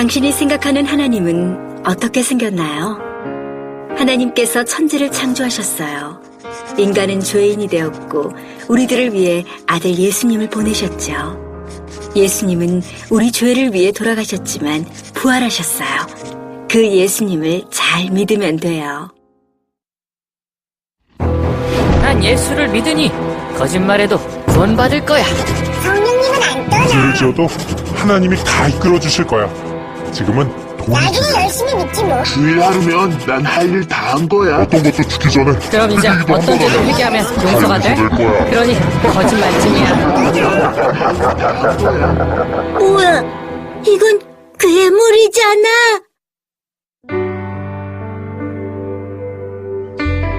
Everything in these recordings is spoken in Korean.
당신이 생각하는 하나님은 어떻게 생겼나요? 하나님께서 천지를 창조하셨어요. 인간은 죄인이 되었고 우리들을 위해 아들 예수님을 보내셨죠. 예수님은 우리 죄를 위해 돌아가셨지만 부활하셨어요. 그 예수님을 잘 믿으면 돼요. 난 예수를 믿으니 거짓말해도 구원받을 거야. 성령님은 안 떠나. 죄를 지어도 하나님이 다 이끌어 주실 거야. 지금은 돈이 나중에 열심히 믿지 뭐. 주일 하루면 난 할 일 다 한 거야. 어떤 것도 죽기 전에 그럼 이제 어떤 죄도 회개하면 용서가 돼? 될 거야. 그러니 거짓말쟁이야. 우와, 이건 괴물이잖아.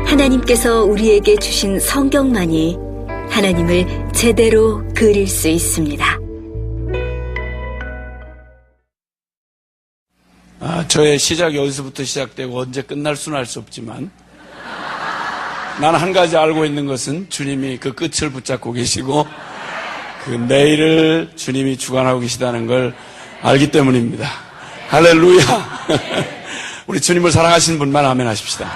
하나님께서 우리에게 주신 성경만이 하나님을 제대로 그릴 수 있습니다. 저의 시작이 어디서부터 시작되고 언제 끝날 수는 알 수 없지만 나는 한 가지 알고 있는 것은 주님이 그 끝을 붙잡고 계시고 그 내일을 주님이 주관하고 계시다는 걸 알기 때문입니다. 할렐루야. 우리 주님을 사랑하시는 분만 아멘 하십시다.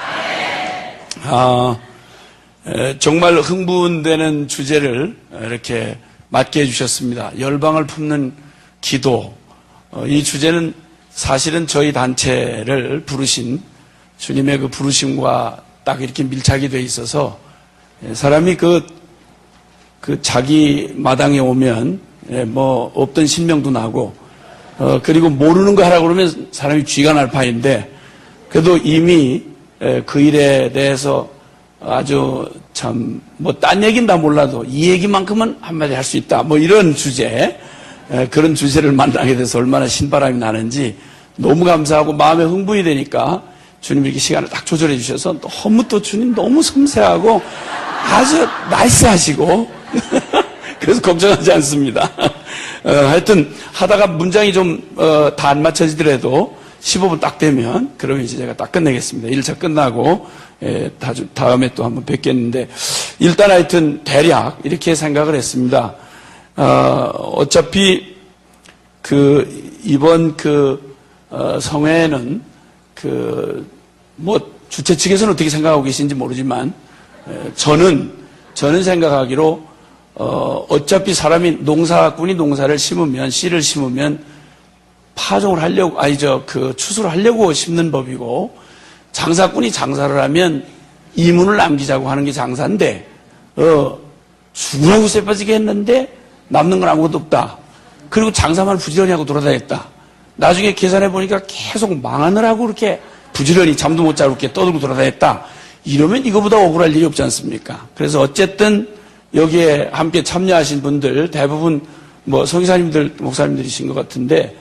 정말 흥분되는 주제를 이렇게 맡게 해주셨습니다. 열방을 품는 기도. 이 주제는 사실은 저희 단체를 부르신 주님의 그 부르심과 딱 이렇게 밀착이 돼 있어서 사람이 그 자기 마당에 오면 뭐 없던 신명도 나고 그리고 모르는 거 하라고 그러면 사람이 쥐가 날 판인데 그래도 이미 그 일에 대해서 아주 참 뭐 딴 얘기는 다 몰라도 이 얘기만큼은 한마디 할 수 있다 뭐 이런 주제 그런 주제를 만나게 돼서 얼마나 신바람이 나는지 너무 감사하고 마음에 흥분이 되니까 주님이 이렇게 시간을 딱 조절해 주셔서 너무 또 주님 너무 섬세하고 아주 나이스하시고 그래서 걱정하지 않습니다. 하여튼 하다가 문장이 좀 다 안 맞춰지더라도 15분 딱 되면 그러면 이제 제가 딱 끝내겠습니다. 1차 끝나고 다음에 또 한번 뵙겠는데 일단 하여튼 대략 이렇게 생각을 했습니다. 어차피 이번 성회는 뭐 주최 측에서는 어떻게 생각하고 계신지 모르지만 저는 생각하기로 어차피 사람이 농사꾼이 농사를 심으면 씨를 심으면 파종을 하려고 추수를 하려고 심는 법이고 장사꾼이 장사를 하면 이문을 남기자고 하는 게 장사인데 죽으라고 쇠 빠지게 했는데 남는 건 아무것도 없다. 그리고 장사만 부지런히 하고 돌아다녔다. 나중에 계산해 보니까 계속 망하느라고 그렇게 부지런히 잠도 못 자고 이렇게 떠들고 돌아다녔다. 이러면 이거보다 억울할 일이 없지 않습니까? 그래서 어쨌든 여기에 함께 참여하신 분들 대부분 뭐 선교사님들, 목사님들이신 것 같은데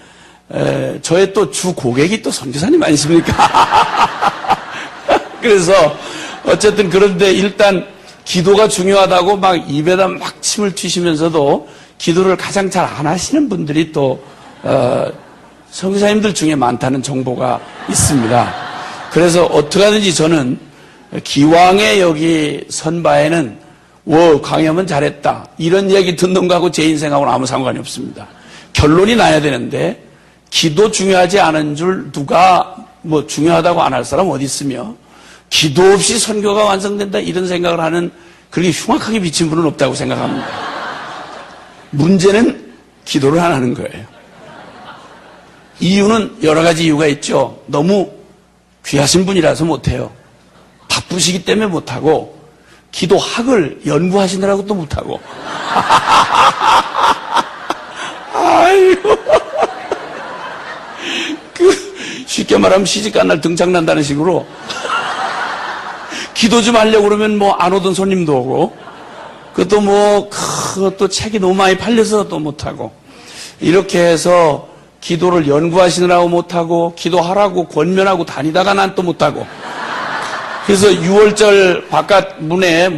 저의 또 주 고객이 또 선교사님 아니십니까? 그래서 어쨌든 그런데 일단 기도가 중요하다고 막 입에다 막 침을 튀시면서도 기도를 가장 잘 안 하시는 분들이 또 선교사님들 중에 많다는 정보가 있습니다. 그래서 어떻게 하든지 저는 기왕에 여기 선바에는 강의하면 잘했다 이런 얘기 듣는 거하고 제 인생하고는 아무 상관이 없습니다. 결론이 나야 되는데 기도 중요하지 않은 줄 누가 뭐 중요하다고 안 할 사람 어디 있으며 기도 없이 선교가 완성된다 이런 생각을 하는 그렇게 흉악하게 비친 분은 없다고 생각합니다. 문제는 기도를 안 하는 거예요. 이유는 여러 가지 이유가 있죠. 너무 귀하신 분이라서 못해요. 바쁘시기 때문에 못하고 기도학을 연구하시느라고 또 못하고 아이고 쉽게 말하면 시집간 날 등장난다는 식으로 기도 좀 하려고 그러면 뭐 안 오던 손님도 오고 그것도 그것도 책이 너무 많이 팔려서 또 못하고 이렇게 해서 기도를 연구하시느라고 못하고 기도하라고 권면하고 다니다가 난 또 못하고 그래서 6월절 바깥 문에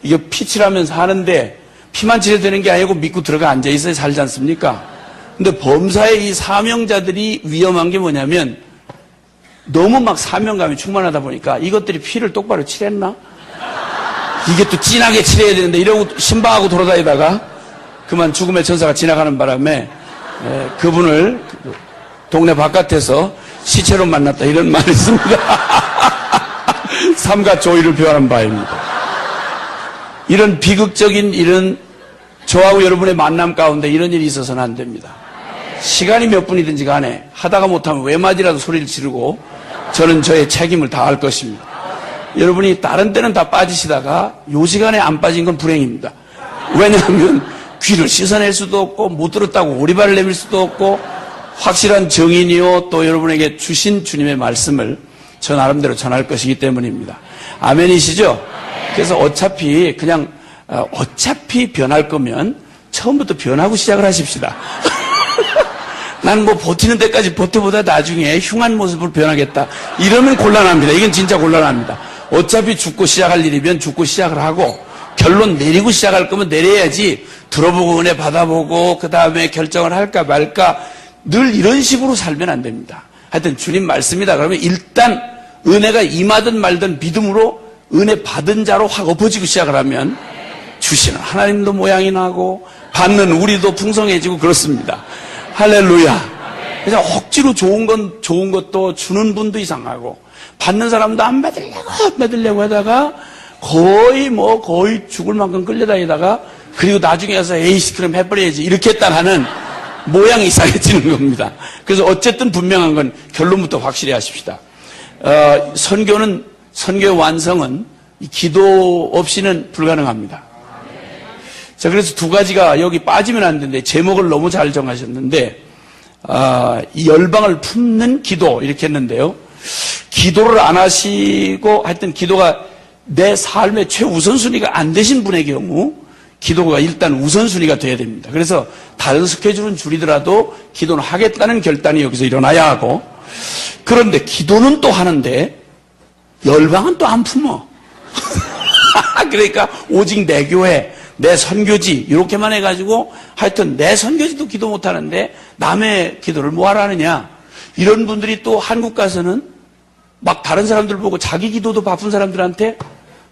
이게 피 칠하면서 하는데 피만 칠해야 되는 게 아니고 믿고 들어가 앉아있어야 살지 않습니까? 근데 범사의 이 사명자들이 위험한 게 뭐냐면 너무 막 사명감이 충만하다 보니까 이것들이 피를 똑바로 칠했나? 이게 또 진하게 칠해야 되는데 이러고 신방하고 돌아다니다가 그만 죽음의 천사가 지나가는 바람에 그분을 동네 바깥에서 시체로 만났다 이런 말이 있습니다. 삼가 조의를 표현한 바입니다. 이런 비극적인 이런 저하고 여러분의 만남 가운데 이런 일이 있어서는 안 됩니다. 시간이 몇 분이든지 간에 하다가 못하면 외마디라도 소리를 지르고 저는 저의 책임을 다할 것입니다. 여러분이 다른 때는 다 빠지시다가 요 시간에 안 빠진 건 불행입니다. 왜냐하면 귀를 씻어낼 수도 없고 못 들었다고 오리발을 내밀 수도 없고 확실한 정인이요 또 여러분에게 주신 주님의 말씀을 저 나름대로 전할 것이기 때문입니다. 아멘이시죠? 그래서 어차피 변할 거면 처음부터 변하고 시작을 하십시다. 난 뭐 버티는 데까지 버텨보다 나중에 흉한 모습으로 변하겠다. 이러면 곤란합니다. 이건 진짜 곤란합니다. 어차피 죽고 시작할 일이면 죽고 시작을 하고 결론 내리고 시작할 거면 내려야지 들어보고 은혜 받아보고 그 다음에 결정을 할까 말까 늘 이런 식으로 살면 안 됩니다. 하여튼 주님 말씀이다 그러면 일단 은혜가 임하든 말든 믿음으로 은혜 받은 자로 확 엎어지고 시작을 하면 주시는 하나님도 모양이 나고 받는 우리도 풍성해지고 그렇습니다. 할렐루야. 그래서 억지로 좋은 것도 주는 분도 이상하고 받는 사람도 안 받으려고 하다가 거의 죽을 만큼 끌려다니다가 그리고 나중에 와서 에이씨 그럼 해버려야지 이렇게 했다 하는 모양이 이상해지는 겁니다. 그래서 어쨌든 분명한 건 결론부터 확실히 하십시다. 선교의 완성은 기도 없이는 불가능합니다. 자, 그래서 두 가지가 여기 빠지면 안 되는데 제목을 너무 잘 정하셨는데 이 열방을 품는 기도 이렇게 했는데요. 기도를 안 하시고 하여튼 기도가 내 삶의 최우선순위가 안 되신 분의 경우 기도가 일단 우선순위가 돼야 됩니다. 그래서 다른 스케줄은 줄이더라도 기도는 하겠다는 결단이 여기서 일어나야 하고 그런데 기도는 또 하는데 열방은 또 안 품어. 그러니까 오직 내 교회 내 선교지 이렇게만 해가지고 하여튼 내 선교지도 기도 못하는데 남의 기도를 뭐하러 하느냐 이런 분들이 또 한국 가서는 막 다른 사람들 보고 자기 기도도 바쁜 사람들한테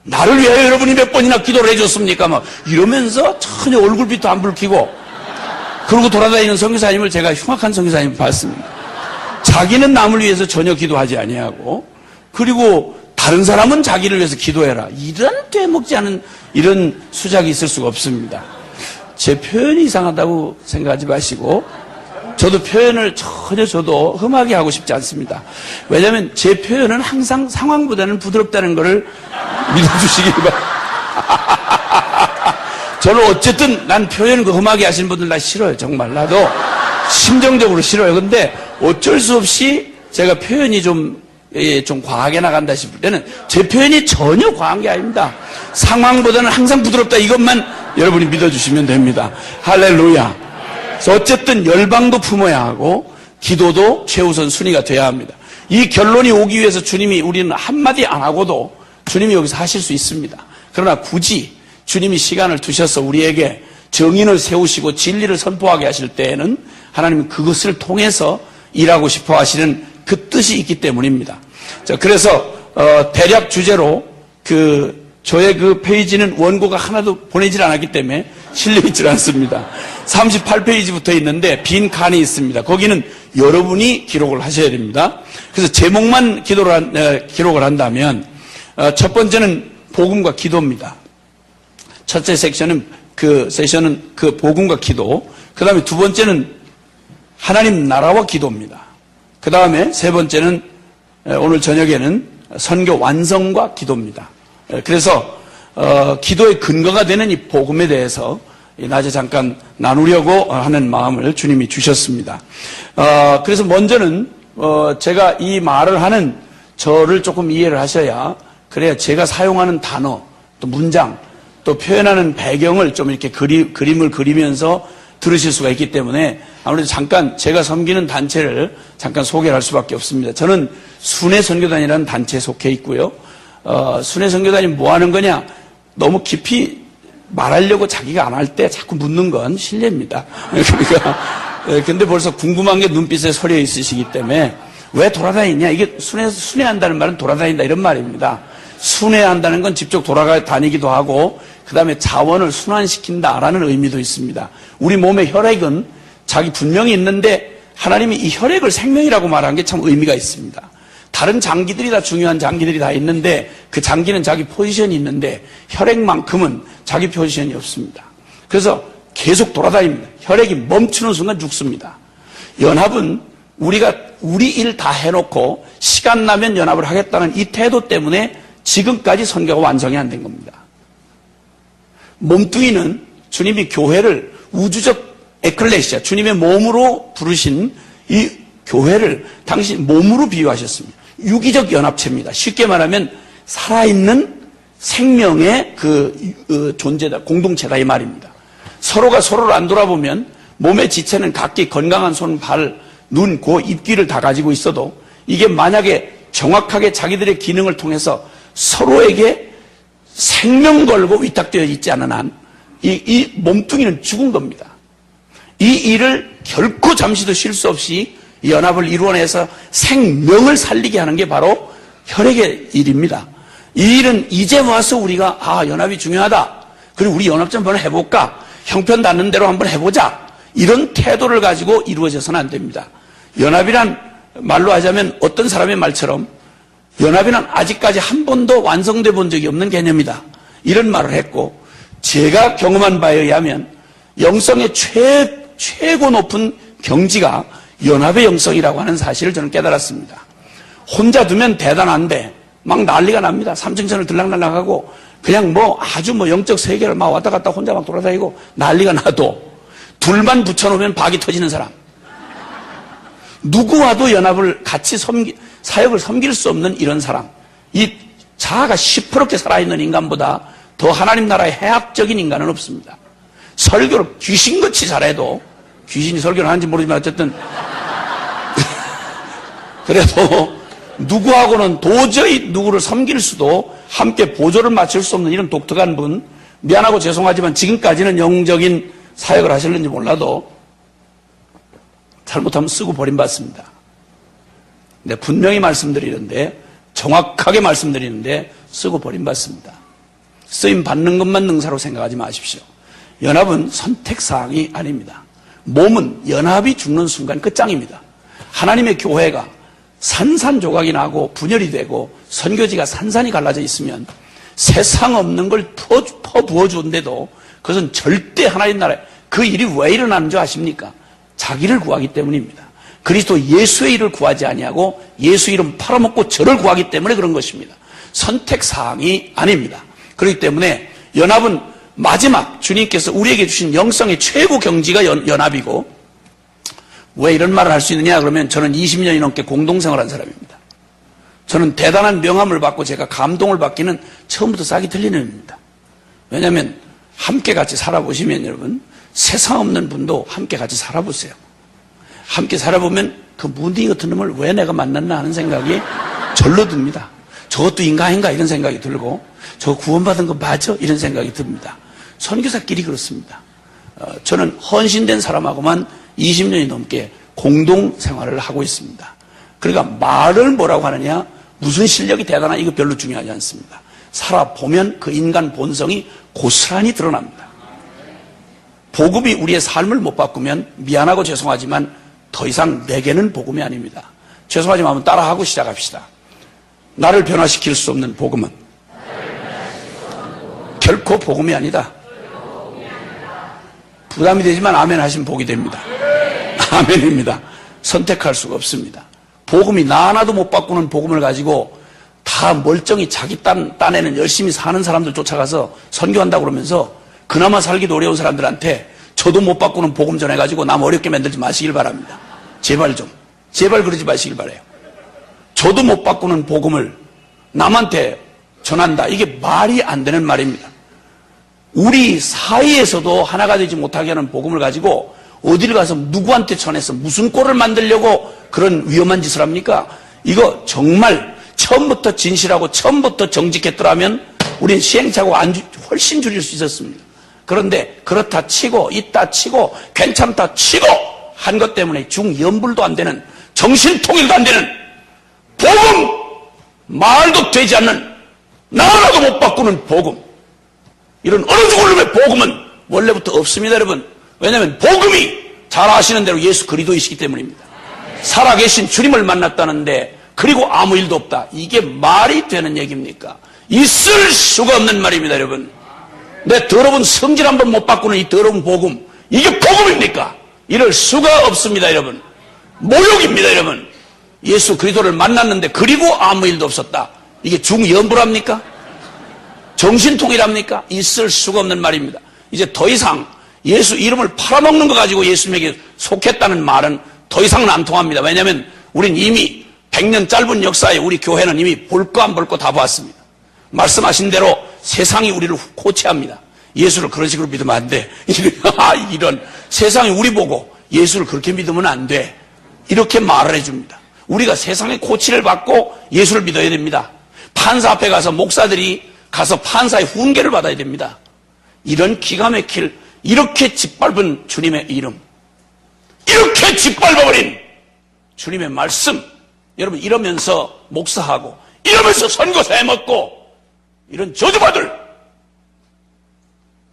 나를 위하여 여러분이 몇 번이나 기도를 해줬습니까 막 이러면서 전혀 얼굴빛도 안 붉히고 그러고 돌아다니는 선교사님을 제가 흉악한 선교사님을 봤습니다. 자기는 남을 위해서 전혀 기도하지 아니하고 그리고 다른 사람은 자기를 위해서 기도해라. 이런 되먹지 않은 이런 수작이 있을 수가 없습니다. 제 표현이 이상하다고 생각하지 마시고 저도 표현을 전혀 저도 험하게 하고 싶지 않습니다. 왜냐하면 제 표현은 항상 상황보다는 부드럽다는 것을 믿어주시기 바랍니다. 저는 어쨌든 난 표현 그 험하게 하시는 분들 나 싫어요. 정말 나도 심정적으로 싫어요. 근데 어쩔 수 없이 제가 표현이 좀 과하게 나간다 싶을 때는 제 표현이 전혀 과한 게 아닙니다. 상황보다는 항상 부드럽다 이것만 여러분이 믿어주시면 됩니다. 할렐루야. 그래서 어쨌든 열방도 품어야 하고 기도도 최우선 순위가 돼야 합니다. 이 결론이 오기 위해서 주님이 우리는 한마디 안 하고도 주님이 여기서 하실 수 있습니다. 그러나 굳이 주님이 시간을 두셔서 우리에게 정인을 세우시고 진리를 선포하게 하실 때에는 하나님은 그것을 통해서 일하고 싶어 하시는 그 뜻이 있기 때문입니다. 자, 그래서 대략 주제로 저의 그 페이지는 원고가 하나도 보내질 않았기 때문에 실려있질 않습니다. 38페이지부터 있는데 빈 칸이 있습니다. 거기는 여러분이 기록을 하셔야 됩니다. 그래서 제목만 기록을 한다면 첫 번째는 복음과 기도입니다. 첫째 세션은 그 복음과 기도. 그 다음에 두 번째는 하나님 나라와 기도입니다. 그 다음에 세 번째는 오늘 저녁에는 선교 완성과 기도입니다. 그래서 기도의 근거가 되는 이 복음에 대해서 낮에 잠깐 나누려고 하는 마음을 주님이 주셨습니다. 그래서 먼저는 제가 이 말을 하는 저를 조금 이해를 하셔야 그래야 제가 사용하는 단어 또 문장 또 표현하는 배경을 좀 이렇게 그림을 그리면서 들으실 수가 있기 때문에 아무래도 잠깐 제가 섬기는 단체를 잠깐 소개를 할 수밖에 없습니다. 저는 순회 선교단이라는 단체에 속해 있고요. 순회 선교단이 뭐 하는 거냐? 너무 깊이 말하려고 자기가 안 할 때 자꾸 묻는 건 실례입니다. 그러니까 근데 벌써 궁금한 게 눈빛에 서려 있으시기 때문에 왜 돌아다니냐? 이게 순회한다는 말은 돌아다닌다 이런 말입니다. 순회한다는 건 직접 돌아다니기도 하고 그 다음에 자원을 순환시킨다라는 의미도 있습니다. 우리 몸의 혈액은 자기 분명히 있는데 하나님이 이 혈액을 생명이라고 말한 게 참 의미가 있습니다. 다른 장기들이 다 중요한 장기들이 다 있는데 그 장기는 자기 포지션이 있는데 혈액만큼은 자기 포지션이 없습니다. 그래서 계속 돌아다닙니다. 혈액이 멈추는 순간 죽습니다. 연합은 우리가 우리 일 다 해놓고 시간 나면 연합을 하겠다는 이 태도 때문에 지금까지 선교가 완성이 안 된 겁니다. 몸뚱이는 주님이 교회를 우주적 에클레시아, 주님의 몸으로 부르신 이 교회를 당신 몸으로 비유하셨습니다. 유기적 연합체입니다. 쉽게 말하면 살아있는 생명의 존재다, 공동체다 이 말입니다. 서로가 서로를 안 돌아보면 몸의 지체는 각기 건강한 손, 발, 눈, 코, 입, 귀를 다 가지고 있어도 이게 만약에 정확하게 자기들의 기능을 통해서 서로에게 생명 걸고 위탁되어 있지 않은 한 이 몸뚱이는 죽은 겁니다. 이 일을 결코 잠시도 쉴 수 없이 연합을 이루어내서 생명을 살리게 하는 게 바로 혈액의 일입니다. 이 일은 이제 와서 우리가 연합이 중요하다. 그리고 우리 연합 좀 한번 해볼까? 형편 닿는 대로 한번 해보자. 이런 태도를 가지고 이루어져서는 안 됩니다. 연합이란 말로 하자면 어떤 사람의 말처럼 연합이란 아직까지 한 번도 완성돼 본 적이 없는 개념이다. 이런 말을 했고 제가 경험한 바에 의하면 영성의 최고 높은 경지가 연합의 영성이라고 하는 사실을 저는 깨달았습니다. 혼자 두면 대단한데 막 난리가 납니다. 삼층천을 들락날락하고 그냥 아주 영적 세계를 막 왔다 갔다 혼자 막 돌아다니고 난리가 나도 둘만 붙여놓으면 박이 터지는 사람. 누구와도 연합을 같이 사역을 섬길 수 없는 이런 사람. 이 자아가 시퍼렇게 살아있는 인간보다 더 하나님 나라의 해악적인 인간은 없습니다. 설교를 귀신같이 잘해도 귀신이 설교를 하는지 모르지만 어쨌든 그래도 누구하고는 도저히 누구를 섬길 수도 함께 보조를 맞출 수 없는 이런 독특한 분, 미안하고 죄송하지만 지금까지는 영적인 사역을 하실는지 몰라도 잘못하면 쓰고 버림받습니다. 근데 분명히 말씀드리는데 정확하게 말씀드리는데 쓰고 버림받습니다. 쓰임 받는 것만 능사로 생각하지 마십시오. 연합은 선택사항이 아닙니다. 몸은 연합이 죽는 순간 끝장입니다. 하나님의 교회가 산산조각이 나고 분열이 되고 선교지가 산산이 갈라져 있으면 세상 없는 걸 퍼부어주는데도 그것은 절대 하나님 나라에 그 일이 왜 일어나는 줄 아십니까? 자기를 구하기 때문입니다. 그리스도 예수의 일을 구하지 아니하고 예수 이름 팔아먹고 저를 구하기 때문에 그런 것입니다. 선택사항이 아닙니다. 그렇기 때문에 연합은 마지막 주님께서 우리에게 주신 영성의 최고 경지가 연합이고 왜 이런 말을 할 수 있느냐 그러면 저는 20년이 넘게 공동생활한 사람입니다. 저는 대단한 명함을 받고 제가 감동을 받기는 처음부터 싹이 틀리는 의미입니다. 왜냐하면 함께 같이 살아보시면 여러분 세상 없는 분도 함께 같이 살아보세요. 함께 살아보면 그 무딩 같은 놈을 왜 내가 만났나 하는 생각이 절로 듭니다. 저것도 인간인가 이런 생각이 들고 저 구원받은 거 맞아? 이런 생각이 듭니다. 선교사끼리 그렇습니다. 저는 헌신된 사람하고만 20년이 넘게 공동생활을 하고 있습니다. 그러니까 말을 뭐라고 하느냐 무슨 실력이 대단한 이거 별로 중요하지 않습니다. 살아보면 그 인간 본성이 고스란히 드러납니다. 복음이 우리의 삶을 못 바꾸면 미안하고 죄송하지만 더 이상 내게는 복음이 아닙니다. 죄송하지만 한번 따라하고 시작합시다. 나를 변화시킬 수 없는 복음은 결코 복음이 아니다. 부담이 되지만 아멘 하시면 복이 됩니다. 아멘입니다. 선택할 수가 없습니다. 복음이 나 하나도 못 바꾸는 복음을 가지고 다 멀쩡히 자기 딴에는 열심히 사는 사람들 쫓아가서 선교한다고 그러면서 그나마 살기도 어려운 사람들한테 저도 못 바꾸는 복음 전해가지고 남 어렵게 만들지 마시길 바랍니다. 제발 그러지 마시길 바라요. 저도 못 바꾸는 복음을 남한테 전한다. 이게 말이 안 되는 말입니다. 우리 사이에서도 하나가 되지 못하게 하는 복음을 가지고 어디를 가서 누구한테 전해서 무슨 꼴을 만들려고 그런 위험한 짓을 합니까? 이거 정말 처음부터 진실하고 처음부터 정직했더라면 우린 시행착오 훨씬 줄일 수 있었습니다. 그런데 그렇다 치고 있다 치고 괜찮다 치고 한 것 때문에 중연불도 안 되는 정신통일도 안 되는 복음 말도 되지 않는 나 하나도 못 바꾸는 복음 이런 어느 죽을 놈의 복음은 원래부터 없습니다 여러분. 왜냐하면 복음이 잘 아시는 대로 예수 그리스도이시기 때문입니다. 살아계신 주님을 만났다는데 그리고 아무 일도 없다. 이게 말이 되는 얘기입니까? 있을 수가 없는 말입니다, 여러분. 내 더러운 성질 한번 못 바꾸는 이 더러운 복음, 이게 복음입니까? 이럴 수가 없습니다, 여러분. 모욕입니다, 여러분. 예수 그리스도를 만났는데 그리고 아무 일도 없었다. 이게 중연부랍니까? 정신통일합니까? 있을 수가 없는 말입니다. 이제 더 이상 예수 이름을 팔아먹는 거 가지고 예수님에게 속했다는 말은 더 이상은 안 통합니다. 왜냐하면 우린 이미 100년 짧은 역사에 우리 교회는 이미 볼 거 안 볼 거 다 보았습니다. 말씀하신 대로 세상이 우리를 코치합니다. 예수를 그런 식으로 믿으면 안 돼. 이런 세상이 우리 보고 예수를 그렇게 믿으면 안 돼. 이렇게 말을 해줍니다. 우리가 세상의 코치를 받고 예수를 믿어야 됩니다. 판사 앞에 가서 목사들이 가서 판사의 훈계를 받아야 됩니다. 이런 기가 막힐 이렇게 짓밟은 주님의 이름, 이렇게 짓밟아버린 주님의 말씀, 여러분 이러면서 목사하고 이러면서 선교사 해먹고 이런 저주받을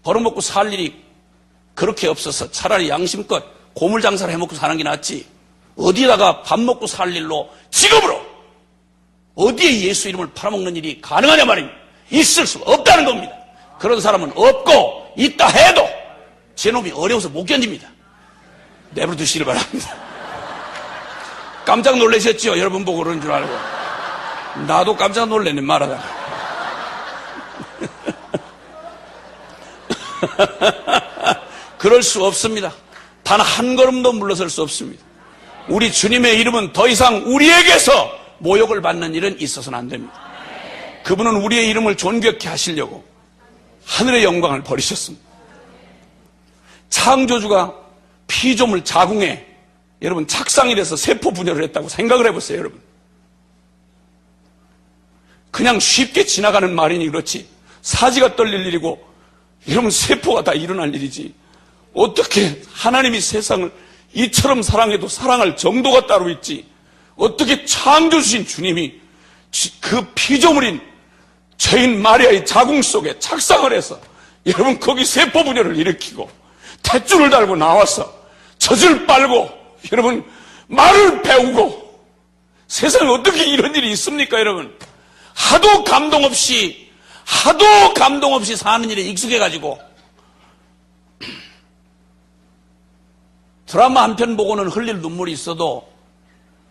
벌어먹고 살 일이 그렇게 없어서 차라리 양심껏 고물장사를 해먹고 사는 게 낫지. 어디다가 밥 먹고 살 일로 직업으로 어디에 예수 이름을 팔아먹는 일이 가능하냐 말입니다. 있을 수가 없다는 겁니다. 그런 사람은 없고 있다 해도 제놈이 어려워서 못 견딥니다. 내버려 두시길 바랍니다. 깜짝 놀라셨죠? 여러분 보고 그런 줄 알고. 나도 깜짝 놀랐네, 말하다가. 그럴 수 없습니다. 단 한 걸음도 물러설 수 없습니다. 우리 주님의 이름은 더 이상 우리에게서 모욕을 받는 일은 있어서는 안 됩니다. 그분은 우리의 이름을 존귀케 하시려고 하늘의 영광을 버리셨습니다. 창조주가 피조물 자궁에 여러분 착상이 돼서 세포 분열을 했다고 생각을 해보세요, 여러분. 그냥 쉽게 지나가는 말이니 그렇지 사지가 떨릴 일이고 이러면 세포가 다 일어날 일이지. 어떻게 하나님이 세상을 이처럼 사랑해도 사랑할 정도가 따로 있지. 어떻게 창조주신 주님이 그 피조물인 죄인 마리아의 자궁 속에 착상을 해서 여러분 거기 세포 분열을 일으키고 탯줄을 달고 나와서 젖을 빨고 여러분 말을 배우고 세상에 어떻게 이런 일이 있습니까, 여러분? 하도 감동 없이 사는 일에 익숙해가지고 드라마 한 편 보고는 흘릴 눈물이 있어도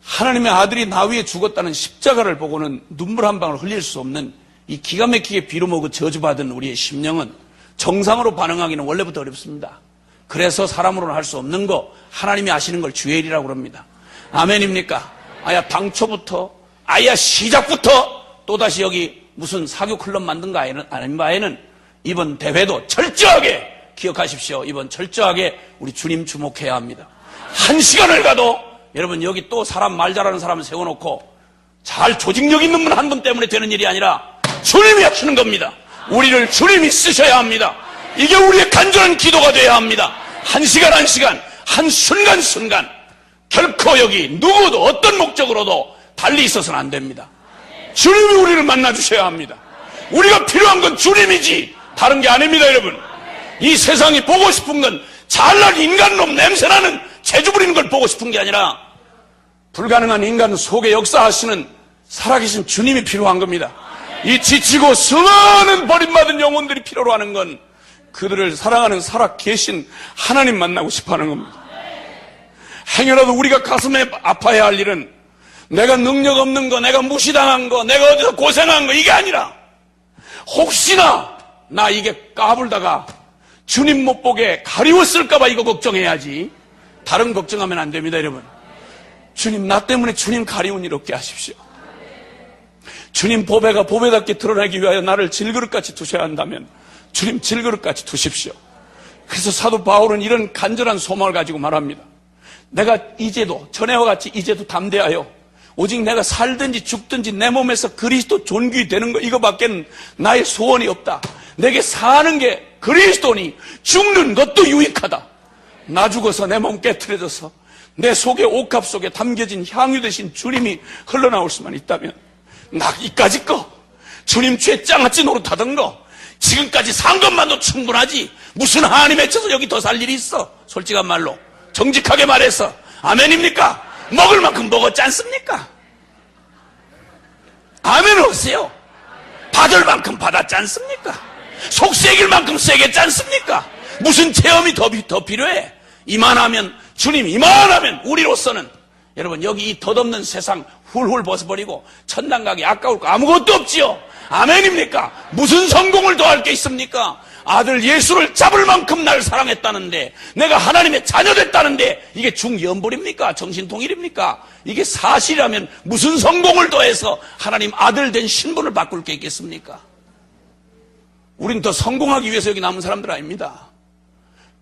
하나님의 아들이 나 위에 죽었다는 십자가를 보고는 눈물 한 방울 흘릴 수 없는 이 기가 막히게 빌어먹고 저주받은 우리의 심령은 정상으로 반응하기는 원래부터 어렵습니다. 그래서 사람으로는 할 수 없는 거 하나님이 아시는 걸 주엘이라고 그럽니다. 아멘입니까? 아야 당초부터 아야 시작부터 또다시 여기 무슨 사교 클럽 만든 거 아닌 바에는 이번 대회도 철저하게 기억하십시오. 이번 철저하게 우리 주님 주목해야 합니다. 1시간을 가도 여러분 여기 또 사람 말 잘하는 사람을 세워놓고 잘 조직력 있는 분 한 분 때문에 되는 일이 아니라 주님이 하시는 겁니다. 우리를 주님이 쓰셔야 합니다. 이게 우리의 간절한 기도가 되어야 합니다. 1시간 1시간 한순간순간 결코 여기 누구도 어떤 목적으로도 달리 있어서는 안 됩니다. 주님이 우리를 만나주셔야 합니다. 우리가 필요한 건 주님이지 다른 게 아닙니다, 여러분. 이 세상이 보고 싶은 건 잘난 인간놈 냄새나는 재주 부리는 걸 보고 싶은 게 아니라 불가능한 인간 속에 역사하시는 살아계신 주님이 필요한 겁니다. 이 지치고 수많은 버림받은 영혼들이 필요로 하는 건 그들을 사랑하는 살아계신 하나님 만나고 싶어하는 겁니다. 행여라도 우리가 가슴에 아파야 할 일은 내가 능력 없는 거, 내가 무시당한 거, 내가 어디서 고생한 거 이게 아니라 혹시나 나 이게 까불다가 주님 못 보게 가리웠을까 봐 이거 걱정해야지. 다른 걱정하면 안 됩니다, 여러분. 주님 나 때문에 주님 가리운 일 없게 하십시오. 주님 보배가 보배답게 드러나기 위하여 나를 질그릇같이 두셔야 한다면 주님 질그릇같이 두십시오. 그래서 사도 바울은 이런 간절한 소망을 가지고 말합니다. 내가 이제도 전에와 같이 이제도 담대하여 오직 내가 살든지 죽든지 내 몸에서 그리스도 존귀 되는 거 이거밖에는 나의 소원이 없다. 내게 사는 게 그리스도니 죽는 것도 유익하다. 나 죽어서 내 몸 깨트려져서 내 속에 옥합 속에 담겨진 향유 되신 주님이 흘러나올 수만 있다면 나 이까짓 거 주님 죄 짱아찌 노릇하던 거 지금까지 산 것만도 충분하지 무슨 한이 맺혀서 여기 더 살 일이 있어. 솔직한 말로 정직하게 말해서 아멘입니까? 먹을 만큼 먹었지 않습니까? 아멘 하세요. 받을 만큼 받았지 않습니까? 속 새길 만큼 새겼지 않습니까? 무슨 체험이 더 필요해? 이만하면, 주님 이만하면 우리로서는 여러분 여기 이 덧없는 세상 훌훌 벗어버리고 천당 가기 아까울 거 아무것도 없지요. 아멘입니까? 무슨 성공을 더할 게 있습니까? 아들 예수를 잡을 만큼 날 사랑했다는데, 내가 하나님의 자녀 됐다는데, 이게 중연불입니까? 정신통일입니까? 이게 사실이라면 무슨 성공을 더해서 하나님 아들 된 신분을 바꿀 게 있겠습니까? 우린 더 성공하기 위해서 여기 남은 사람들 아닙니다.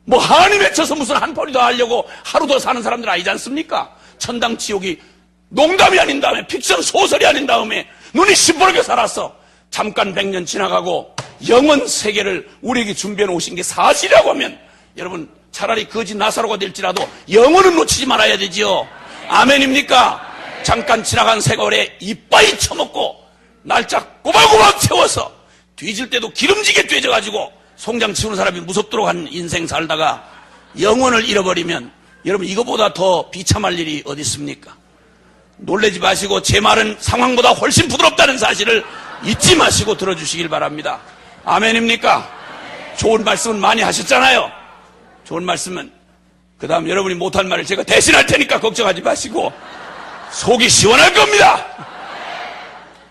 뭐 하나님 외쳐서 무슨 한 푼이 더 하려고 하루 더 사는 사람들 아니지 않습니까? 천당 지옥이 농담이 아닌 다음에, 픽션 소설이 아닌 다음에 눈이 시퍼렇게 살았어. 잠깐 100년 지나가고 영원 세계를 우리에게 준비해 놓으신 게 사실이라고 하면, 여러분 차라리 거지 나사로가 될지라도 영혼은 놓치지 말아야 되지요. 아멘입니까? 잠깐 지나간 세월에 이빠이 쳐먹고 날짜 꼬박꼬박 채워서 뒤질 때도 기름지게 뒤져가지고 송장 치우는 사람이 무섭도록 한 인생 살다가 영혼을 잃어버리면, 여러분 이거보다 더 비참할 일이 어디 있습니까? 놀라지 마시고 제 말은 상황보다 훨씬 부드럽다는 사실을 잊지 마시고 들어주시길 바랍니다. 아멘입니까? 좋은 말씀은 많이 하셨잖아요. 좋은 말씀은 그 다음 여러분이 못한 말을 제가 대신할 테니까 걱정하지 마시고 속이 시원할 겁니다.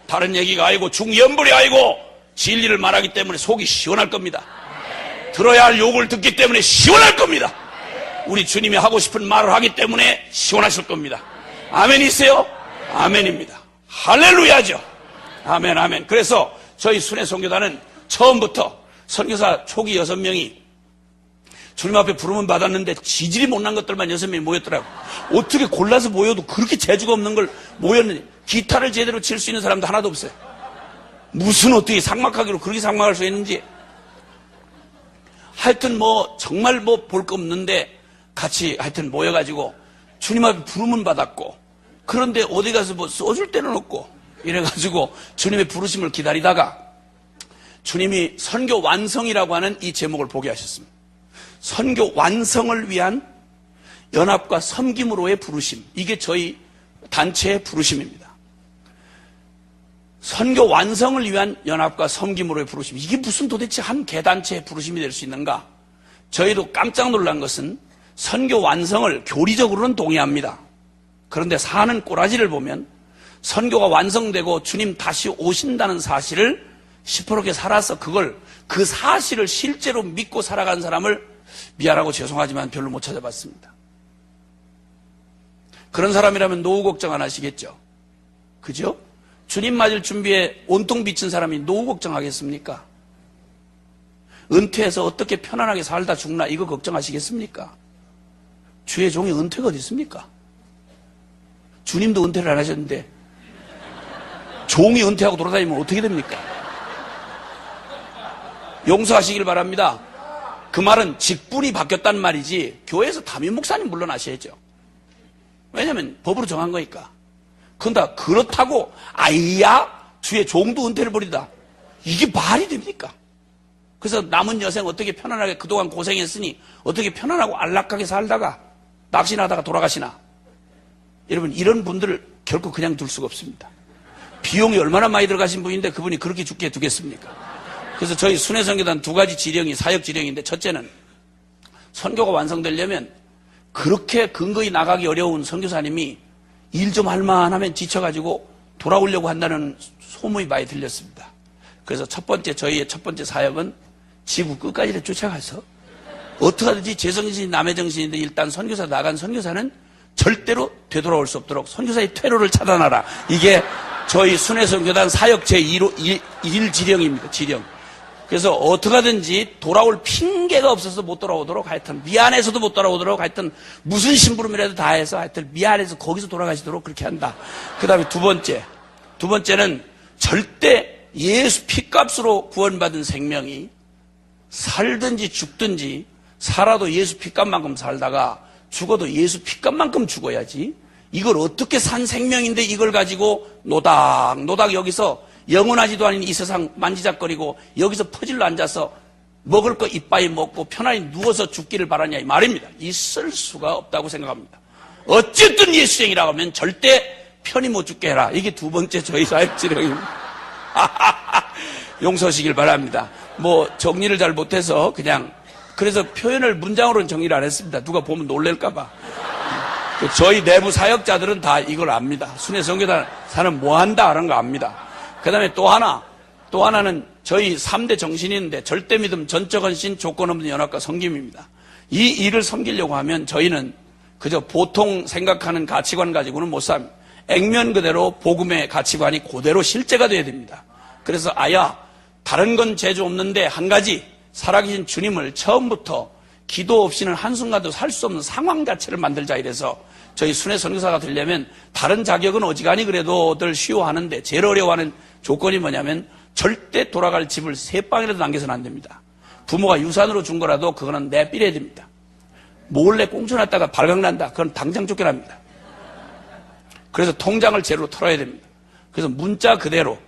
다른 얘기가 아니고 중연불이 아니고 진리를 말하기 때문에 속이 시원할 겁니다. 들어야 할 욕을 듣기 때문에 시원할 겁니다. 우리 주님이 하고 싶은 말을 하기 때문에 시원하실 겁니다. 아멘이세요? 아멘입니다. 할렐루야죠. 아멘, 아멘. 그래서 저희 순회선교단은 처음부터 선교사 초기 6명이 주님 앞에 부름은 받았는데 지질이 못난 것들만 6명이 모였더라고. 어떻게 골라서 모여도 그렇게 재주가 없는 걸 모였는지. 기타를 제대로 칠 수 있는 사람도 하나도 없어요. 무슨 어떻게 삭막하기로 그렇게 삭막할 수 있는지. 하여튼 뭐 정말 뭐 볼 거 없는데 같이 하여튼 모여가지고 주님 앞에 부름은 받았고, 그런데 어디 가서 뭐 써줄 데는 없고 이래가지고 주님의 부르심을 기다리다가 주님이 선교 완성이라고 하는 이 제목을 보게 하셨습니다. 선교 완성을 위한 연합과 섬김으로의 부르심. 이게 저희 단체의 부르심입니다. 선교 완성을 위한 연합과 섬김으로의 부르심. 이게 무슨 도대체 한 개단체의 부르심이 될 수 있는가? 저희도 깜짝 놀란 것은 선교 완성을 교리적으로는 동의합니다. 그런데 사는 꼬라지를 보면 선교가 완성되고 주님 다시 오신다는 사실을 시퍼렇게 살아서 그 사실을 실제로 믿고 살아간 사람을 미안하고 죄송하지만 별로 못 찾아봤습니다. 그런 사람이라면 노후 걱정 안 하시겠죠? 그죠? 주님 맞을 준비에 온통 비친 사람이 노후 걱정하겠습니까? 은퇴해서 어떻게 편안하게 살다 죽나 이거 걱정하시겠습니까? 주의 종이 은퇴가 어디 있습니까? 주님도 은퇴를 안 하셨는데 종이 은퇴하고 돌아다니면 어떻게 됩니까? 용서하시길 바랍니다. 그 말은 직분이 바뀌었단 말이지 교회에서 담임 목사님 물러나셔야죠. 왜냐하면 법으로 정한 거니까. 그런데 그렇다고 아이야 주의 종도 은퇴를 벌이다. 이게 말이 됩니까? 그래서 남은 여생 어떻게 편안하게 그동안 고생했으니 어떻게 편안하고 안락하게 살다가 낚시나다가 돌아가시나. 여러분 이런 분들을 결코 그냥 둘 수가 없습니다. 비용이 얼마나 많이 들어가신 분인데 그분이 그렇게 죽게 두겠습니까? 그래서 저희 순회선교단 2가지 지령이 사역 지령인데, 첫째는 선교가 완성되려면 그렇게 근거히 나가기 어려운 선교사님이 일 좀 할 만하면 지쳐가지고 돌아오려고 한다는 소문이 많이 들렸습니다. 그래서 저희의 첫 번째 사역은 지구 끝까지를 쫓아가서 어떻게 하든지 제 정신이 남의 정신인데 일단 선교사 나간 선교사는 절대로 되돌아올 수 없도록 선교사의 퇴로를 차단하라. 이게 저희 순회선교단 사역 제1 지령입니다. 지령. 그래서 어떻게 하든지 돌아올 핑계가 없어서 못 돌아오도록, 하여튼 미안해서도 못 돌아오도록, 하여튼 무슨 심부름이라도 다 해서 하여튼 미안해서 거기서 돌아가시도록 그렇게 한다. 그 다음에 두 번째는 절대 예수 피값으로 구원받은 생명이 살든지 죽든지, 살아도 예수 피값만큼 살다가 죽어도 예수 피값만큼 죽어야지, 이걸 어떻게 산 생명인데 이걸 가지고 노닥노닥 여기서 영원하지도 않은 이 세상 만지작거리고 여기서 퍼질러 앉아서 먹을 거 이빠이 먹고 편안히 누워서 죽기를 바라냐 이 말입니다. 있을 수가 없다고 생각합니다. 어쨌든 예수쟁이라고 하면 절대 편히 못 죽게 해라. 이게 두 번째 저희 사역 지령입니다. 용서하시길 바랍니다. 뭐 정리를 잘 못해서 그냥 그래서 표현을 문장으로는 정리를 안 했습니다. 누가 보면 놀랄까 봐. 저희 내부 사역자들은 다 이걸 압니다. 순회 선교사는 뭐 한다 하는 거 압니다. 그 다음에 또 하나는 저희 3대 정신이 있는데 절대 믿음, 전적 헌신, 조건 없는 연합과 섬김입니다. 이 일을 섬기려고 하면 저희는 그저 보통 생각하는 가치관 가지고는 못 삽니다. 액면 그대로 복음의 가치관이 그대로 실제가 돼야 됩니다. 그래서 다른 건 재주 없는데 한 가지 살아계신 주님을 처음부터 기도 없이는 한순간도 살 수 없는 상황 자체를 만들자 이래서 저희 순회 선교사가 되려면 다른 자격은 어지간히 그래도들 쉬워하는데 제일 어려워하는 조건이 뭐냐면 절대 돌아갈 집을 3방이라도 남겨서는 안 됩니다. 부모가 유산으로 준 거라도 그거는 내비려야 됩니다. 몰래 꽁쳐놨다가 발각난다. 그건 당장 쫓겨납니다. 그래서 통장을 제로 털어야 됩니다. 그래서 문자 그대로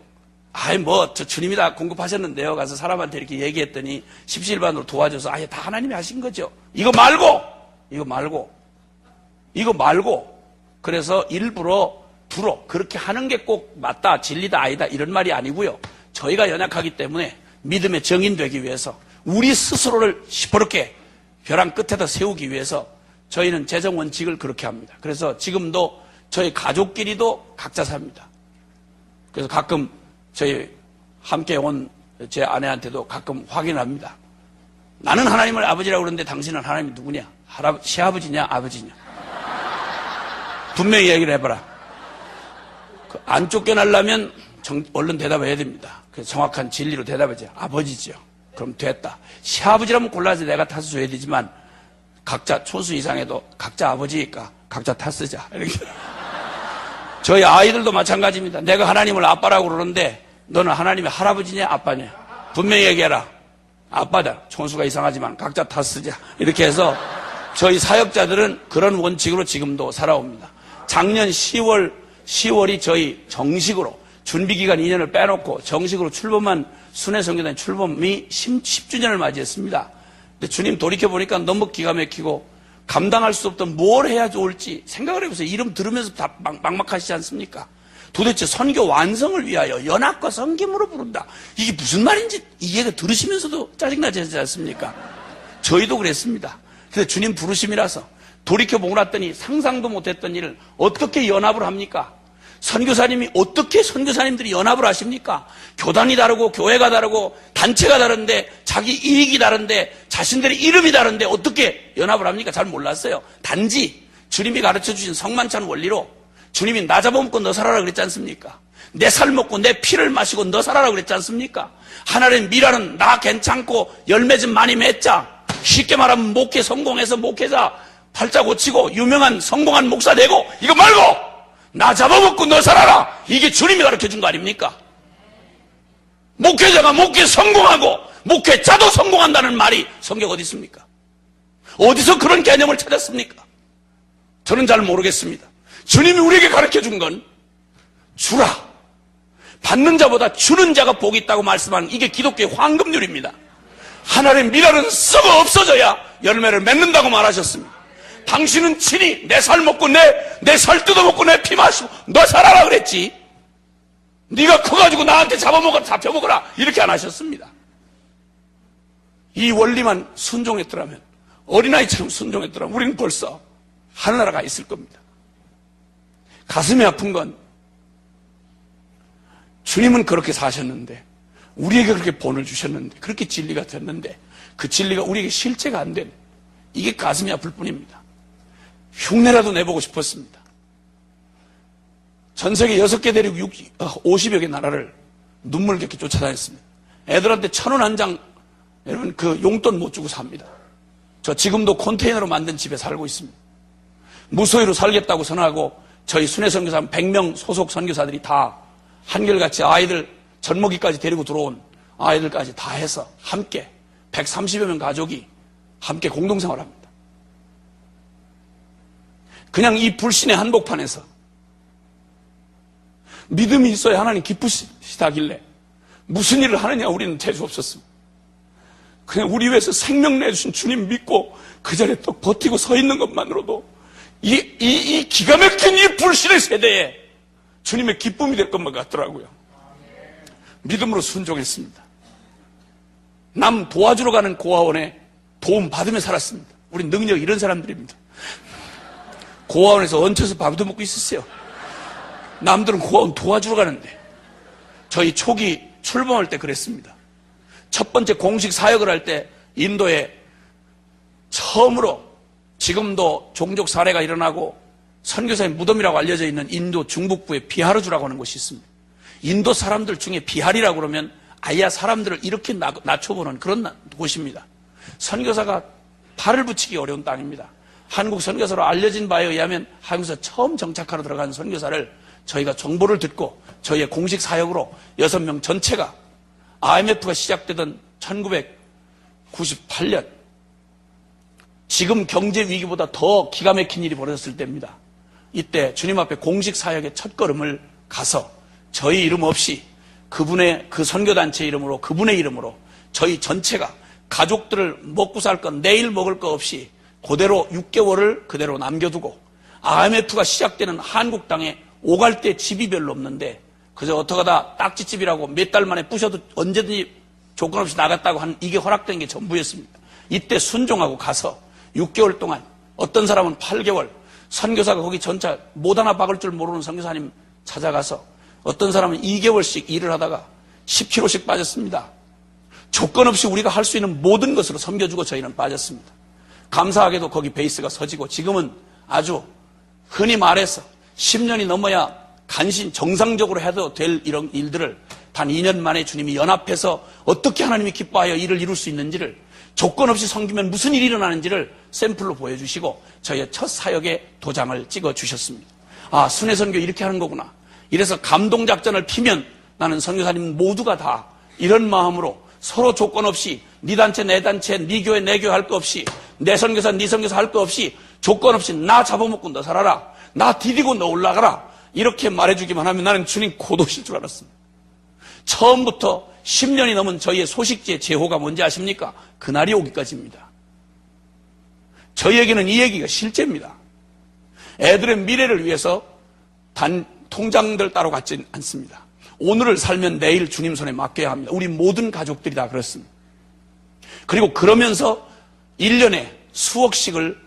저 주님이 다 공급하셨는데요. 가서 사람한테 이렇게 얘기했더니 십시일반으로 도와줘서 다 하나님이 하신 거죠. 이거 말고 그래서 일부러 그렇게 하는 게 꼭 맞다, 진리다, 아니다 이런 말이 아니고요. 저희가 연약하기 때문에 믿음의 정인 되기 위해서 우리 스스로를 시퍼렇게 벼랑 끝에다 세우기 위해서 저희는 재정 원칙을 그렇게 합니다. 그래서 지금도 저희 가족끼리도 각자 삽니다. 그래서 가끔 저희 함께 온 제 아내한테도 가끔 확인합니다. 나는 하나님을 아버지라고 그러는데 당신은 하나님이 누구냐? 시아버지냐? 아버지냐? 분명히 얘기를 해봐라. 안 쫓겨나려면 얼른 대답해야 됩니다. 그래서 정확한 진리로 대답하지. 아버지죠. 그럼 됐다. 시아버지라면 골라서 내가 탓을 줘야 되지만 각자 초수 이상에도 각자 아버지니까 각자 탓쓰자. 이렇게. 저희 아이들도 마찬가지입니다. 내가 하나님을 아빠라고 그러는데 너는 하나님의 할아버지냐 아빠냐? 분명히 얘기해라. 아빠다. 총수가 이상하지만 각자 탓쓰자. 이렇게 해서 저희 사역자들은 그런 원칙으로 지금도 살아옵니다. 작년 10월이 저희 정식으로 준비기간 2년을 빼놓고 정식으로 출범한 순회 선교단 출범이 10주년을 맞이했습니다. 근데 주님 돌이켜보니까 너무 기가 막히고 감당할 수 없던 뭘 해야 좋을지 생각을 해보세요. 이름 들으면서 다 막막하시지 않습니까? 도대체 선교 완성을 위하여 연합과 섬김으로 부른다. 이게 무슨 말인지 이 얘기 들으시면서도 짜증나지 않습니까? 저희도 그랬습니다. 그래서 주님 부르심이라서 돌이켜보고 났더니 상상도 못했던 일을 어떻게 연합을 합니까? 선교사님이 어떻게 선교사님들이 연합을 하십니까? 교단이 다르고 교회가 다르고 단체가 다른데 자기 이익이 다른데 자신들의 이름이 다른데 어떻게 연합을 합니까? 잘 몰랐어요. 단지 주님이 가르쳐주신 성만찬 원리로 주님이 나 잡아먹고 너 살아라 그랬지 않습니까? 내 살 먹고 내 피를 마시고 너 살아라 그랬지 않습니까? 하나님 미라는 나 괜찮고 열매 좀 많이 맺자. 쉽게 말하면 목회 성공해서 목회자 팔자 고치고 유명한 성공한 목사 되고 이거 말고 나 잡아먹고 너 살아라. 이게 주님이 가르쳐준 거 아닙니까? 목회자가 목회 성공하고 목회자도 성공한다는 말이 성경 어디 있습니까? 어디서 그런 개념을 찾았습니까? 저는 잘 모르겠습니다. 주님이 우리에게 가르쳐준 건 주라. 받는 자보다 주는 자가 복이 있다고 말씀하는 이게 기독교의 황금률입니다. 하나님 미랄은 썩어 없어져야 열매를 맺는다고 말하셨습니다. 당신은 친히 내 살 먹고 내 살 뜯어먹고 내 피 마시고 너 살아라 그랬지. 네가 커가지고 나한테 잡혀먹어라 이렇게 안 하셨습니다. 이 원리만 순종했더라면 어린아이처럼 순종했더라면 우리는 벌써 하늘나라가 있을 겁니다. 가슴이 아픈 건 주님은 그렇게 사셨는데 우리에게 그렇게 본을 주셨는데 그렇게 진리가 됐는데 그 진리가 우리에게 실체가 안 되는 이게 가슴이 아플 뿐입니다. 흉내라도 내보고 싶었습니다. 전 세계 6개 대륙 50여 개 나라를 눈물겹게 쫓아다녔습니다. 애들한테 1,000원 한 장 여러분 그 용돈 못 주고 삽니다. 저 지금도 컨테이너로 만든 집에 살고 있습니다. 무소유로 살겠다고 선언하고 저희 순회 선교사 100명 소속 선교사들이 다 한결같이 아이들 젖먹이까지 데리고 들어온 아이들까지 다 해서 함께 130여 명 가족이 함께 공동생활합니다. 그냥 이 불신의 한복판에서 믿음이 있어야 하나님 기쁘시다길래 무슨 일을 하느냐 우리는 재수 없었습니다. 그냥 우리 위해서 생명 내주신 주님 믿고 그 자리에 또 버티고 서 있는 것만으로도 이 기가 막힌 이 불신의 세대에 주님의 기쁨이 될 것만 같더라고요. 믿음으로 순종했습니다. 남 도와주러 가는 고아원에 도움 받으며 살았습니다. 우리 능력 이런 사람들입니다. 고아원에서 얹혀서 밥도 먹고 있었어요. 남들은 고아원 도와주러 가는데 저희 초기 출범할 때 그랬습니다. 첫 번째 공식 사역을 할 때 인도에 처음으로 지금도 종족 살해가 일어나고 선교사의 무덤이라고 알려져 있는 인도 중북부에 비하르주라고 하는 곳이 있습니다. 인도 사람들 중에 비하리라고 그러면 아예 사람들을 이렇게 낮춰보는 그런 곳입니다. 선교사가 발을 붙이기 어려운 땅입니다. 한국 선교사로 알려진 바에 의하면 한국에서 처음 정착하러 들어간 선교사를 저희가 정보를 듣고 저희의 공식 사역으로 6명 전체가 IMF가 시작되던 1998년 지금 경제 위기보다 더 기가 막힌 일이 벌어졌을 때입니다. 이때 주님 앞에 공식 사역의 첫 걸음을 가서 저희 이름 없이 그분의 그 선교단체 이름으로 그분의 이름으로 저희 전체가 가족들을 먹고 살 것 내일 먹을 거 없이 그대로 6개월을 그대로 남겨두고 IMF가 시작되는 한국 땅에 오갈 때 집이 별로 없는데 그저 어떡하다 딱지집이라고 몇 달 만에 부셔도 언제든지 조건 없이 나갔다고 한 이게 허락된 게 전부였습니다. 이때 순종하고 가서 6개월 동안 어떤 사람은 8개월 선교사가 거기 전차 못 하나 박을 줄 모르는 선교사님 찾아가서 어떤 사람은 2개월씩 일을 하다가 10kg씩 빠졌습니다. 조건 없이 우리가 할 수 있는 모든 것으로 섬겨주고 저희는 빠졌습니다. 감사하게도 거기 베이스가 서지고 지금은 아주 흔히 말해서 10년이 넘어야 간신 정상적으로 해도 될 이런 일들을 단 2년 만에 주님이 연합해서 어떻게 하나님이 기뻐하여 일을 이룰 수 있는지를 조건 없이 섬기면 무슨 일이 일어나는지를 샘플로 보여주시고 저희의 첫 사역의 도장을 찍어주셨습니다. 아, 순회선교 이렇게 하는 거구나. 이래서 감동작전을 피면 나는 선교사님 모두가 다 이런 마음으로 서로 조건 없이 네 단체 내 단체 네 교회 내 교회 할 거 없이 내 선교사 네 선교사 할 거 없이 조건 없이 나 잡아먹고 너 살아라. 나 디디고 너 올라가라. 이렇게 말해주기만 하면 나는 주님 곧 오실 줄 알았습니다. 처음부터 10년이 넘은 저희의 소식지의 제호가 뭔지 아십니까? 그날이 오기까지입니다. 저희에게는 이 얘기가 실제입니다. 애들의 미래를 위해서 단 통장들 따로 갖지 않습니다. 오늘을 살면 내일 주님 손에 맡겨야 합니다. 우리 모든 가족들이 다 그렇습니다. 그리고 그러면서 1년에 수억씩을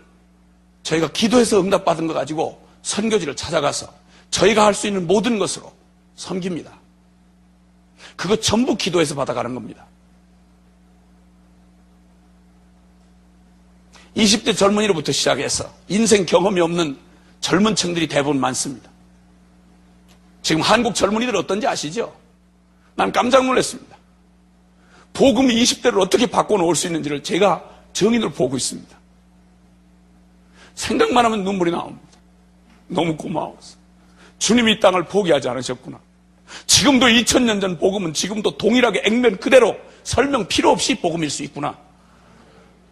저희가 기도해서 응답받은 거 가지고 선교지를 찾아가서 저희가 할 수 있는 모든 것으로 섬깁니다. 그거 전부 기도해서 받아가는 겁니다. 20대 젊은이로부터 시작해서 인생 경험이 없는 젊은 층들이 대부분 많습니다. 지금 한국 젊은이들 어떤지 아시죠? 난 깜짝 놀랐습니다. 복음이 20대를 어떻게 바꿔놓을 수 있는지를 제가 정인으로 보고 있습니다. 생각만 하면 눈물이 나옵니다. 너무 고마워서. 주님이 이 땅을 포기하지 않으셨구나. 지금도 2000년 전 복음은 지금도 동일하게 액면 그대로 설명 필요 없이 복음일 수 있구나.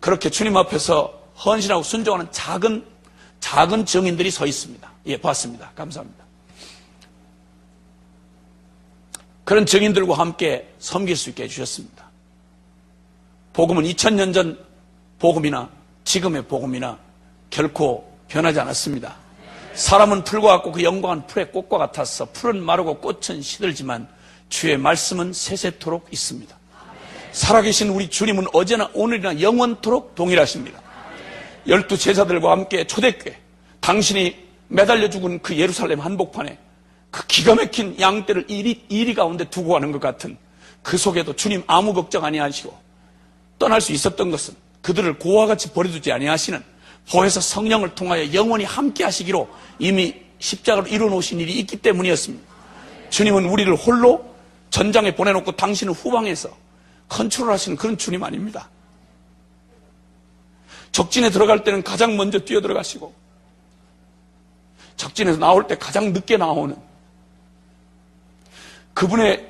그렇게 주님 앞에서 헌신하고 순종하는 작은 증인들이 서 있습니다. 예, 봤습니다. 감사합니다. 그런 증인들과 함께 섬길 수 있게 해주셨습니다. 복음은 2000년 전 복음이나 지금의 복음이나 결코 변하지 않았습니다. 사람은 풀과 같고 그 영광은 풀의 꽃과 같아서 풀은 마르고 꽃은 시들지만 주의 말씀은 세세토록 있습니다. 살아계신 우리 주님은 어제나 오늘이나 영원토록 동일하십니다. 12 제자들과 함께 초대교회, 당신이 매달려 죽은 그 예루살렘 한복판에 그 기가 막힌 양떼를 이리 가운데 두고 가는 것 같은 그 속에도 주님 아무 걱정 아니하시고 떠날 수 있었던 것은 그들을 고와 같이 버려두지 아니하시는 보혜사 성령을 통하여 영원히 함께 하시기로 이미 십자가로 이루어놓으신 일이 있기 때문이었습니다. 주님은 우리를 홀로 전장에 보내놓고 당신은 후방에서 컨트롤하시는 그런 주님 아닙니다. 적진에 들어갈 때는 가장 먼저 뛰어들어가시고 적진에서 나올 때 가장 늦게 나오는 그분의,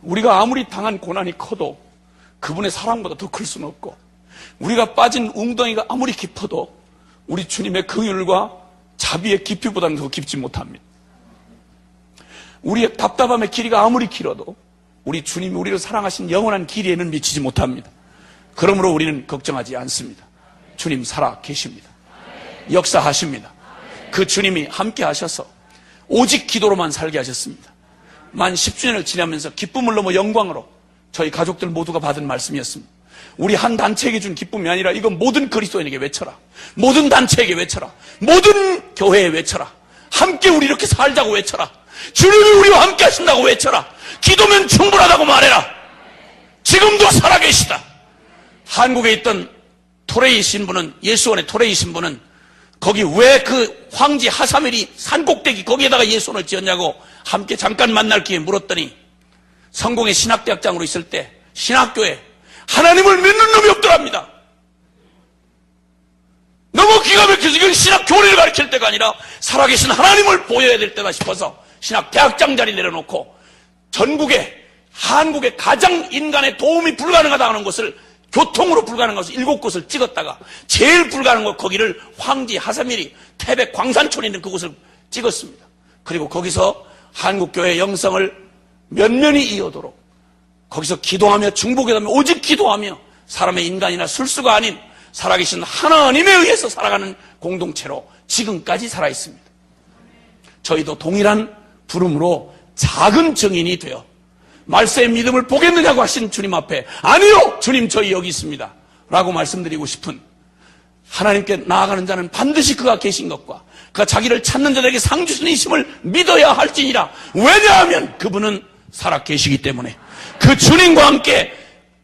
우리가 아무리 당한 고난이 커도 그분의 사랑보다 더 클 수는 없고 우리가 빠진 웅덩이가 아무리 깊어도 우리 주님의 긍휼과 자비의 깊이보다는 더 깊지 못합니다. 우리의 답답함의 길이가 아무리 길어도 우리 주님이 우리를 사랑하신 영원한 길이에는 미치지 못합니다. 그러므로 우리는 걱정하지 않습니다. 주님 살아 계십니다. 역사하십니다. 그 주님이 함께 하셔서 오직 기도로만 살게 하셨습니다. 만 10주년을 지나면서 기쁨을 넘어 영광으로 저희 가족들 모두가 받은 말씀이었습니다. 우리 한 단체에게 준 기쁨이 아니라 이건 모든 그리스도인에게 외쳐라. 모든 단체에게 외쳐라. 모든 교회에 외쳐라. 함께 우리 이렇게 살자고 외쳐라. 주님이 우리와 함께 하신다고 외쳐라. 기도면 충분하다고 말해라. 지금도 살아계시다. 한국에 있던 토레이 신부는, 예수원의 토레이 신부는 거기 왜 그 황지 하사멜이 산꼭대기 거기에다가 예수원을 지었냐고 함께 잠깐 만날 기회에 물었더니 성공의 신학대학장으로 있을 때 신학교에 하나님을 믿는 놈이 없더랍니다. 너무 기가 막혀서 이건 신학 교리를 가르칠 때가 아니라 살아계신 하나님을 보여야 될 때다 싶어서 신학 대학장 자리 내려놓고 전국에 한국에 가장 인간의 도움이 불가능하다 하는 곳을 교통으로 불가능한 곳을 7곳을 찍었다가 제일 불가능한 곳 거기를 황지 하사밀이 태백 광산촌에 있는 그곳을 찍었습니다. 그리고 거기서 한국교회 영성을 면면이 이어도록 거기서 기도하며 중보기도하며 오직 기도하며 사람의 인간이나 술수가 아닌 살아계신 하나님에 의해서 살아가는 공동체로 지금까지 살아있습니다. 저희도 동일한 부름으로 작은 증인이 되어 말세의 믿음을 보겠느냐고 하신 주님 앞에 아니요 주님 저희 여기 있습니다 라고 말씀드리고 싶은, 하나님께 나아가는 자는 반드시 그가 계신 것과 그가 자기를 찾는 자들에게 상 주시는 이심을 믿어야 할지니라. 왜냐하면 그분은 살아 계시기 때문에. 그 주님과 함께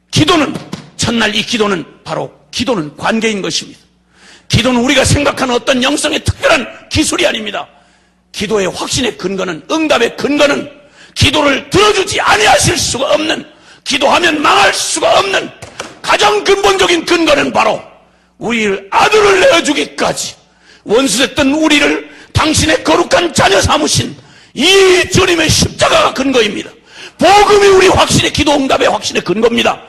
기도는, 첫날 이 기도는 바로 기도는 관계인 것입니다. 기도는 우리가 생각하는 어떤 영성의 특별한 기술이 아닙니다. 기도의 확신의 근거는, 응답의 근거는 기도를 들어주지 아니하실 수가 없는, 기도하면 망할 수가 없는 가장 근본적인 근거는 바로 우리를 아들을 내어주기까지 원수됐던 우리를 당신의 거룩한 자녀 삼으신 이 주님의 십자가가 근거입니다. 복음이 우리 확신의 기도 응답의 확신의 근거입니다.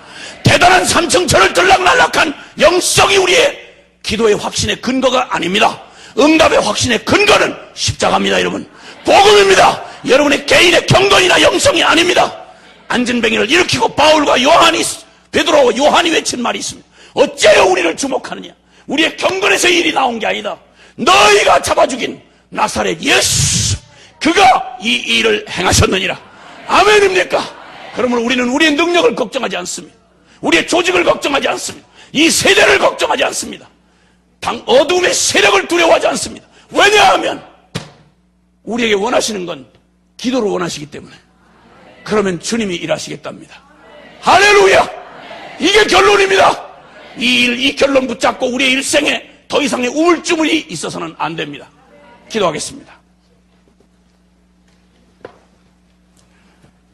대단한 삼층천을 들락날락한 영성이 우리의 기도의 확신의 근거가 아닙니다. 응답의 확신의 근거는 십자가입니다. 여러분, 복음입니다. 여러분의 개인의 경건이나 영성이 아닙니다. 안전뱅이를 일으키고 바울과 요한이, 베드로와 요한이 외친 말이 있습니다. 어째요 우리를 주목하느냐. 우리의 경건에서 일이 나온 게 아니다. 너희가 잡아 죽인 나사렛 예수, 그가 이 일을 행하셨느니라. 아멘입니까? 그러면 우리는 우리의 능력을 걱정하지 않습니다. 우리의 조직을 걱정하지 않습니다. 이 세대를 걱정하지 않습니다. 어둠의 세력을 두려워하지 않습니다. 왜냐하면 우리에게 원하시는 건 기도를 원하시기 때문에. 그러면 주님이 일하시겠답니다. 할렐루야! 이게 결론입니다. 이 결론 붙잡고 우리의 일생에 더 이상의 우물쭈물이 있어서는 안 됩니다. 기도하겠습니다.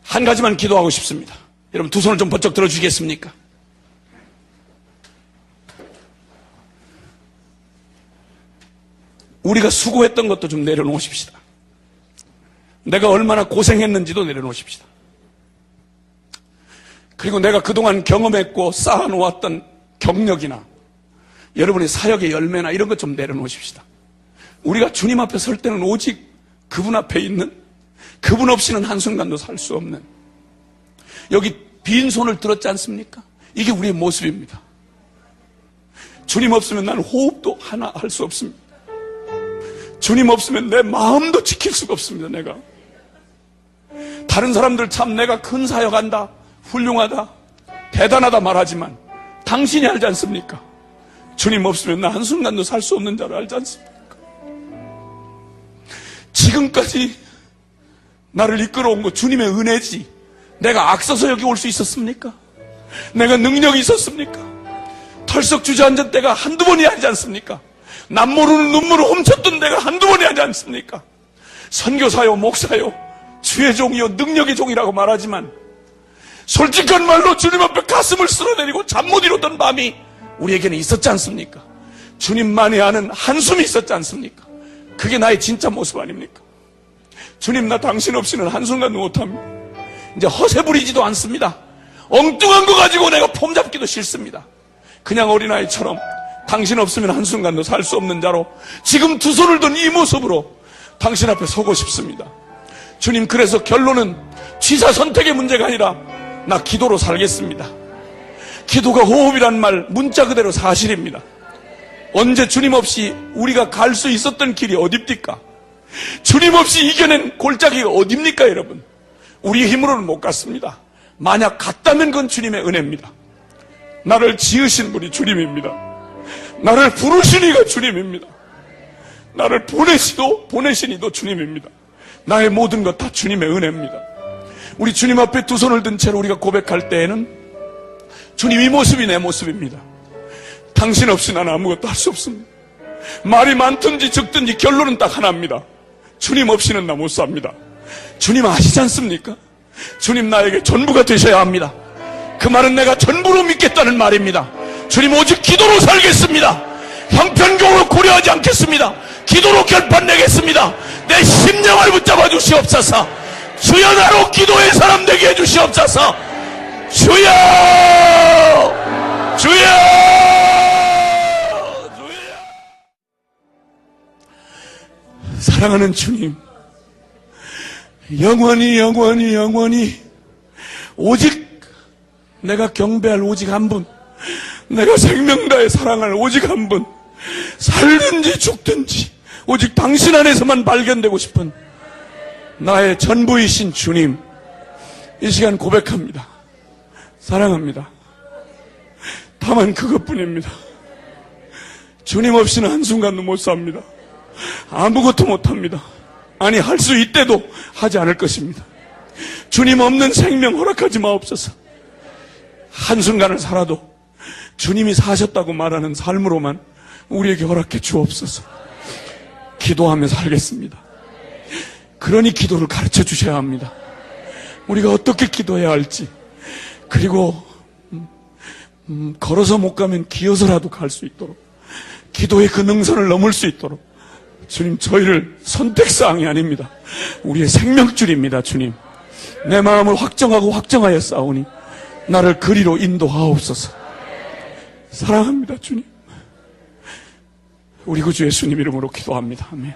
한 가지만 기도하고 싶습니다. 여러분 두 손을 좀 번쩍 들어주시겠습니까? 우리가 수고했던 것도 좀 내려놓으십시다. 내가 얼마나 고생했는지도 내려놓으십시다. 그리고 내가 그동안 경험했고 쌓아놓았던 경력이나 여러분의 사역의 열매나 이런 것 좀 내려놓으십시다. 우리가 주님 앞에 설 때는 오직 그분 앞에 있는, 그분 없이는 한순간도 살 수 없는, 여기 빈손을 들었지 않습니까? 이게 우리의 모습입니다. 주님 없으면 나는 호흡도 하나 할 수 없습니다. 주님 없으면 내 마음도 지킬 수가 없습니다. 내가 다른 사람들 참 내가 큰 사역한다, 훌륭하다, 대단하다 말하지만 당신이 알지 않습니까? 주님 없으면 나 한순간도 살 수 없는 자를 알지 않습니까? 지금까지 나를 이끌어온 거 주님의 은혜지, 내가 악서서 여기 올 수 있었습니까? 내가 능력이 있었습니까? 털썩 주저앉은 때가 한두 번이 아니지 않습니까? 남 모르는 눈물을 훔쳤던 데가 한두 번이 아니지 않습니까? 선교사요, 목사요, 주의 종이요, 능력의 종이라고 말하지만 솔직한 말로 주님 앞에 가슴을 쓸어내리고 잠 못 이루던 밤이 우리에게는 있었지 않습니까? 주님만이 아는 한숨이 있었지 않습니까? 그게 나의 진짜 모습 아닙니까? 주님, 나 당신 없이는 한순간도 못합니다. 이제 허세 부리지도 않습니다. 엉뚱한 거 가지고 내가 폼 잡기도 싫습니다. 그냥 어린아이처럼 당신 없으면 한순간도 살 수 없는 자로 지금 두 손을 든 이 모습으로 당신 앞에 서고 싶습니다. 주님, 그래서 결론은 취사 선택의 문제가 아니라 나 기도로 살겠습니다. 기도가 호흡이란 말 문자 그대로 사실입니다. 언제 주님 없이 우리가 갈 수 있었던 길이 어딥니까? 주님 없이 이겨낸 골짜기가 어딥니까, 여러분? 우리 힘으로는 못 갔습니다. 만약 갔다면 그건 주님의 은혜입니다. 나를 지으신 분이 주님입니다. 나를 부르신 이가 주님입니다. 나를 보내신 이도 주님입니다. 나의 모든 것 다 주님의 은혜입니다. 우리 주님 앞에 두 손을 든 채로 우리가 고백할 때에는 주님, 이 모습이 내 모습입니다. 당신 없이 나는 아무것도 할 수 없습니다. 말이 많든지 적든지 결론은 딱 하나입니다. 주님 없이는 나 못 삽니다. 주님 아시지 않습니까? 주님 나에게 전부가 되셔야 합니다. 그 말은 내가 전부로 믿겠다는 말입니다. 주님 오직 기도로 살겠습니다. 형편경으로 고려하지 않겠습니다. 기도로 결판 내겠습니다. 내 심령을 붙잡아 주시옵소서. 주여, 나로 기도의 사람 되게 해주시옵소서. 주여, 주여, 주여. 사랑하는 주님, 영원히 영원히 영원히 오직 내가 경배할 오직 한 분, 내가 생명 다해 사랑할 오직 한 분, 살든지 죽든지 오직 당신 안에서만 발견되고 싶은 나의 전부이신 주님, 이 시간 고백합니다. 사랑합니다. 다만 그것뿐입니다. 주님 없이는 한순간도 못 삽니다. 아무것도 못합니다. 아니, 할 수 있대도 하지 않을 것입니다. 주님 없는 생명 허락하지 마옵소서. 한순간을 살아도 주님이 사셨다고 말하는 삶으로만 우리에게 허락해 주옵소서. 기도하며 살겠습니다. 그러니 기도를 가르쳐 주셔야 합니다. 우리가 어떻게 기도해야 할지, 그리고 걸어서 못 가면 기어서라도 갈 수 있도록, 기도의 그 능선을 넘을 수 있도록 주님, 저희를 선택사항이 아닙니다. 우리의 생명줄입니다. 주님, 내 마음을 확정하고 확정하여 싸우니 나를 그리로 인도하옵소서. 사랑합니다. 주님, 우리 구주 예수님 이름으로 기도합니다. 아멘.